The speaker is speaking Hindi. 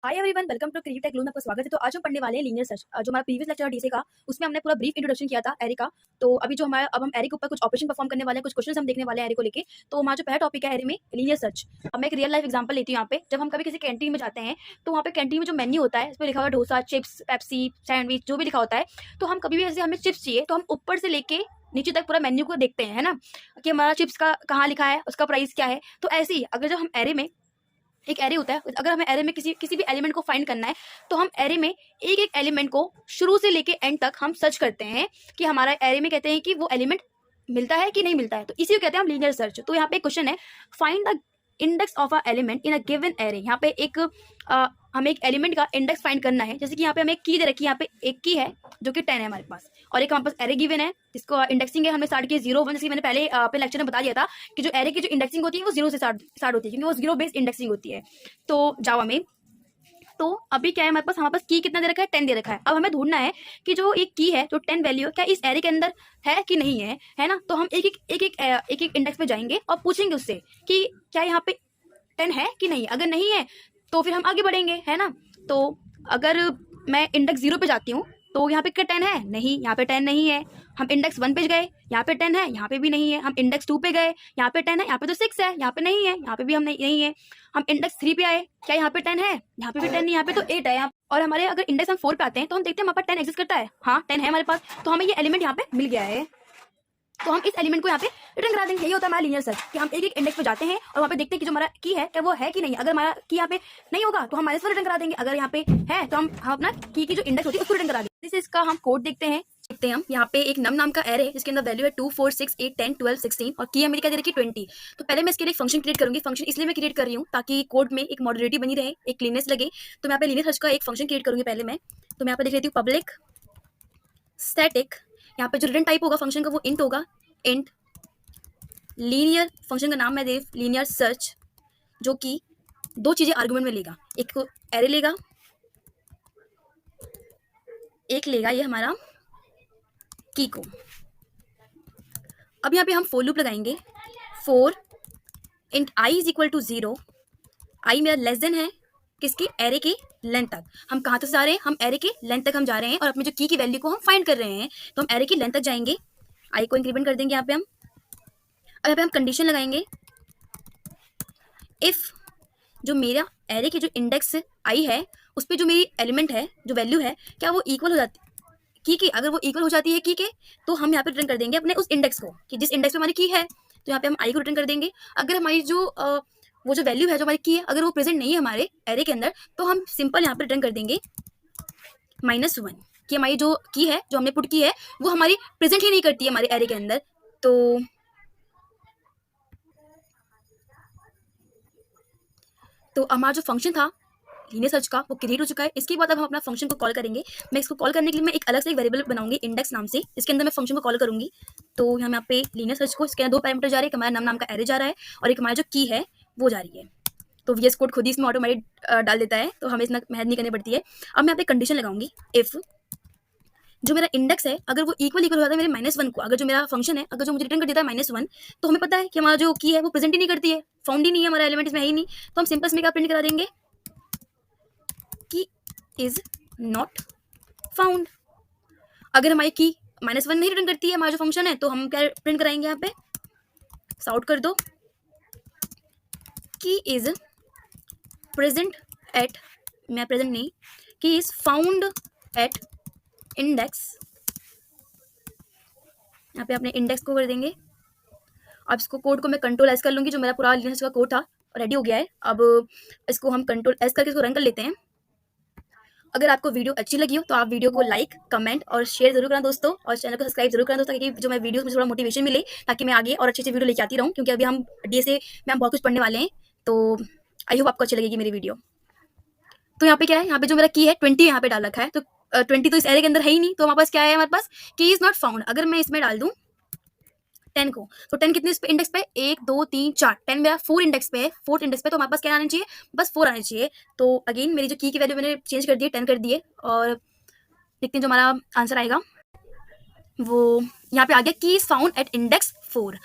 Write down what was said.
Hi everyone, welcome to creative tech में आपका स्वागत है। तो आज हम पढ़ने वाले हैं लीनियर सर्च। जो हमारा प्रीवियस लेक्चर डीसे का, उसमें हमने पूरा ब्रीफ इंट्रोडक्शन किया था एरे का। तो अभी जो हमारा अब हम एरे के ऊपर कुछ ऑपरेशन परफॉर्म करने वाले हैं, कुछ क्वेश्चन हम देखने वाले हैं एरे को लेके। तो हमारा जो पहला टॉपिक है एरे में लीनियर सर्च। अब मैं एक रियल लाइफ एग्जांपल लेती हूँ। यहाँ पे जब हम कभी किसी कैंटीन में जाते हैं तो वहाँ पे कैंटीन में जो मेन्यू होता है, इस पर लिखा हुआ डोसा, चिप्स, पेप्सी, सैंडविच, जो भी लिखा होता है। तो हम कभी भी ऐसे हमें चिप्स चाहिए तो हम ऊपर से लेके नीचे तक पूरा मेन्यू को देखते हैं, है ना, कि हमारा चिप्स का कहाँ लिखा है, उसका प्राइस क्या है। तो ऐसे ही अगर जब हम एरे में एक एरे होता है, अगर हमें एरे में किसी भी एलिमेंट को फाइंड करना है तो हम एरे में एक एक एलिमेंट को शुरू से लेके एंड तक हम सर्च करते हैं कि हमारा एरे में कहते हैं कि वो एलिमेंट मिलता है कि नहीं मिलता है। तो इसी को कहते हैं हम लीनियर सर्च। तो यहाँ पे एक क्वेश्चन है, find the index of a element in a given array. यहाँ पे हमें एक एलिमेंट का इंडेक्स फाइंड करना है। जैसे कि यहाँ पे हमें एक की दे रखी है, यहाँ पे एक की है जो कि 10 है हमारे पास, और एक हमारे पास एरे गिवन है जिसको इंडेक्सिंग है, हमने स्टार्ट किया 0 1। जैसे मैंने पहले अपने लेक्चर में बता दिया था कि जो एरे की जो इंडेक्सिंग होती है वो 0 से स्टार्ट होती है, क्योंकि वो 0 बेस्ड इंडेक्सिंग होती है तो जावा में। तो अभी क्या है, हमारे पास की कितना दे रखा है, 10 दे रखा है। अब हमें ढूंढना है कि जो एक की है, जो 10 वैल्यू, क्या इस एरे के अंदर है कि नहीं है ना। तो हम एक एक इंडेक्स पे जाएंगे और पूछेंगे उससे कि क्या यहाँ पे 10 है कि नहीं। अगर नहीं है तो फिर हम आगे बढ़ेंगे, है ना। तो अगर मैं इंडेक्स 0 पे जाती हूँ तो यहाँ पे क्या 10 है, नहीं, यहाँ पे 10 नहीं है। हम इंडेक्स 1 पे गए, यहाँ पे 10 है, यहाँ पे भी नहीं है। हम इंडेक्स 2 पे गए, यहाँ पे 10 है, यहाँ पे तो 6 है, यहाँ पे नहीं है, यहाँ पे भी हम नहीं है। हम इंडेक्स 3 पे आए, क्या यहाँ पे 10 है, यहाँ पे भी 10 नहीं, यहाँ पे तो 8 है यहाँ। और हमारे अगर इंडेक्स हम 4 पे आते हैं तो हम देखते हैं हमारे पास 10 एग्जिस्ट करता है। हाँ, 10 है हमारे पास, तो हमें ये एलिमेंट यहाँ पे मिल गया है। तो हम इस एलिमेंट को यहाँ पे रिटर्न करा देंगे। यही होता है हमारा लीनियर सर्च, कि हम एक एक इंडेक्स पे जाते हैं और वहाँ पे देखते हैं कि जो हमारा की है क्या वो है कि नहीं। अगर हमारा की यहाँ पे नहीं होगा तो हम माइनस रिटर्न करा देंगे, अगर यहाँ पे है तो हम अपना की जो इंडेक्स होती है उसको रिटर्न करा देंगे। जैसे इसका हम कोड देखते हैं हम यहाँ पे एक नम नाम का एरे है जिसके अंदर वैल्यू है 2 4 6 8 10 12 16 और की मेरी क्या दे रखी है 20। तो पहले मैं इसके लिए एक फंक्शन क्रिएट करूंगी। फंक्शन इसलिए मैं क्रिएट कर रही हूँ ताकि कोड में एक मॉडरेटिव बनी रहे, एक क्लीननेस लगे। तो मैं यहाँ पे लीनियर सर्च का एक फंक्शन क्रिएट करूंगी पहले मैं। तो मैं यहाँ पे लिख लेती हूँ पब्लिक स्टैटिक। यहाँ पे जो रिटर्न टाइप होगा फंक्शन का वो इंट होगा, इंट लीनियर। फंक्शन का नाम मैं दे लीनियर सर्च, जो कि दो चीजें आर्गुमेंट में लेगा, एक को एरे लेगा, एक लेगा ये हमारा की को। अब यहाँ पे हम फोर लूप लगाएंगे, for int I is equal to 0। I मेरा लेस देन है किसकी, एरे के लेंथ तक। हम कहाँ तक जा रहे हैं, हम एरे के लेंथ तक हम जा रहे हैं और अपने जो की वैल्यू को हम फाइंड कर रहे हैं। तो हम एरे की लेंथ तक जाएंगे, आई को इंक्रीमेंट कर देंगे यहाँ पे हम। अब यहाँ पे हम कंडीशन लगाएंगे, इफ जो मेरा एरे की जो इंडेक्स आई है उस पर जो मेरी एलिमेंट है, जो वैल्यू है, क्या वो इक्वल हो जाती की। अगर वो इक्वल हो जाती है की के तो हम यहाँ पे रिटर्न कर देंगे अपने उस इंडेक्स को, कि जिस इंडेक्स पे हमारी की है। तो यहाँ पे हम आई को रिटर्न कर देंगे। अगर हमारी जो वो जो वैल्यू है, जो हमारी की है, अगर वो प्रेजेंट नहीं है हमारे एरे के अंदर तो हम सिंपल यहाँ पे रिटर्न कर देंगे -1, कि हमारी जो की है, जो हमने पुट की है, वो हमारी प्रेजेंट ही नहीं करती है हमारे एरे के अंदर। तो हमारा जो फंक्शन था लीनियर सर्च का वो क्रिएट हो चुका है। इसके बाद अब हम अपना फंक्शन को कॉल करेंगे। मैं इसको कॉल करने के लिए मैं एक अलग से एक वेरिएबल बनाऊंगी इंडेक्स नाम से, इसके अंदर मैं फंक्शन को कॉल करूंगी। तो हम यहाँ पे लीनियर सर्च को, इसके अंदर दो पैरामीटर जा रहे हैं, हमारा नाम का एरे जा रहा है और एक हमारा जो की है वो जा रही है। तो VS कोड खुद ही इसमें ऑटोमेटिक डाल देता है, तो हमें इतना मेहनत नहीं करनी पड़ती है। अब मैं यहाँ पे कंडीशन लगाऊंगी, इफ जो मेरा इंडेक्स है अगर वो इक्वल हो जाता है मेरे -1 को, अगर जो मेरा फंक्शन है अगर जो मुझे रिटर्न कर देता है -1, तो हमें पता है कि हमारा जो की है वो प्रेजेंट ही नहीं करती है, फाउंड ही नहीं है, हमारा एलिमेंट इसमें है ही नहीं। तो हम सिंपल इसमें क्या प्रिंट करा देंगे, की इज नॉट फाउंड। अगर हमारी की -1 नहीं रिटर्न करती है हमारा जो फंक्शन है, तो हम क्या प्रिंट कराएंगे, यहाँ पे साउट कर दो, की इज प्रेजेंट एट, मैं प्रेजेंट नहीं, की इज फाउंड एट इंडेक्स। यहाँ पे अपने इंडेक्स को कर देंगे। अब इसको कोड को मैं कंट्रोल एस कर लूंगी, जो मेरा पूरा लिनक्स का कोड था रेडी हो गया है। अब इसको हम कंट्रोल एस करके इसको रन कर लेते हैं। अगर आपको वीडियो अच्छी लगी हो तो आप वीडियो को लाइक, कमेंट और शेयर जरूर करना दोस्तों, और चैनल को सब्सक्राइब जरूर करना दोस्तों, ताकि जो मैं वीडियोस में थोड़ा मोटिवेशन मिले, ताकि मैं आगे और अच्छे अच्छे वीडियो लेके आती रहूँ। क्योंकि अभी हम डीएसए में हम बहुत कुछ पढ़ने वाले हैं, तो आई होप आपको अच्छी लगेगी मेरी वीडियो। तो यहाँ पे क्या है, यहाँ पे जो मेरा की है 20 यहाँ पे डाल रखा है, तो 20 तो इस एरे के अंदर है ही नहीं, तो हमारे पास क्या है, हमारे पास की इज नॉट फाउंड। अगर मैं इसमें डाल दूँ 10 को, तो 10 कितने इंडेक्स पे, 1 2 3 4, 10 मेरा 4 इंडेक्स पे है, 4 इंडेक्स पे, तो हमारे पास क्या आना चाहिए, बस 4 आने चाहिए। तो अगेन मेरी जो की वैल्यू मैंने चेंज कर दी है, 10 कर दी है, और देखते हैं जो हमारा आंसर आएगा वो यहाँ पे आ गया, की इज फाउंड एट इंडेक्स 4।